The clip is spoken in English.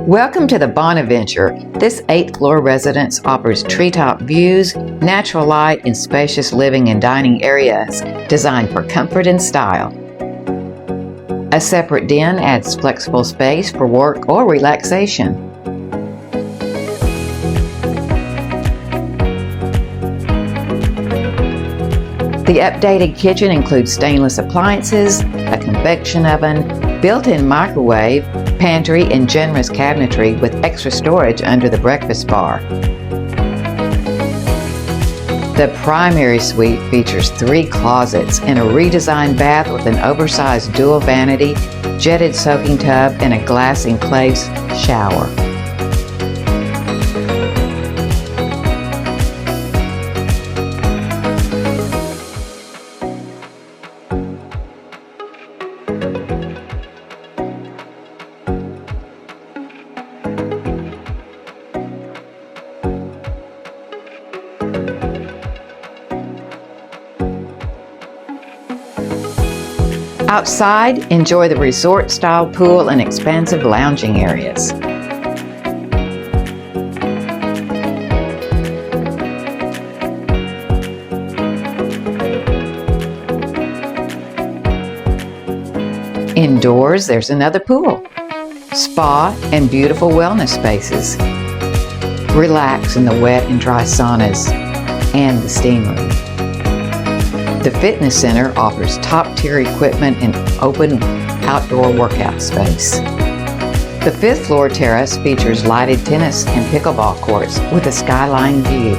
Welcome to the Bonaventure. This 8th floor residence offers treetop views, natural light, and spacious living and dining areas designed for comfort and style. A separate den adds flexible space for work or relaxation. The updated kitchen includes stainless appliances, a convection oven, built-in microwave, pantry, and generous cabinetry with extra storage under the breakfast bar. The primary suite features 3 closets and a redesigned bath with an oversized dual vanity, jetted soaking tub, and a glass enclosed shower. Outside, enjoy the resort-style pool and expansive lounging areas. Indoors, there's another pool, spa, and beautiful wellness spaces. Relax in the wet and dry saunas and the steam room. The fitness center offers top-tier equipment and open outdoor workout space. The 5th floor terrace features lighted tennis and pickleball courts with a skyline view.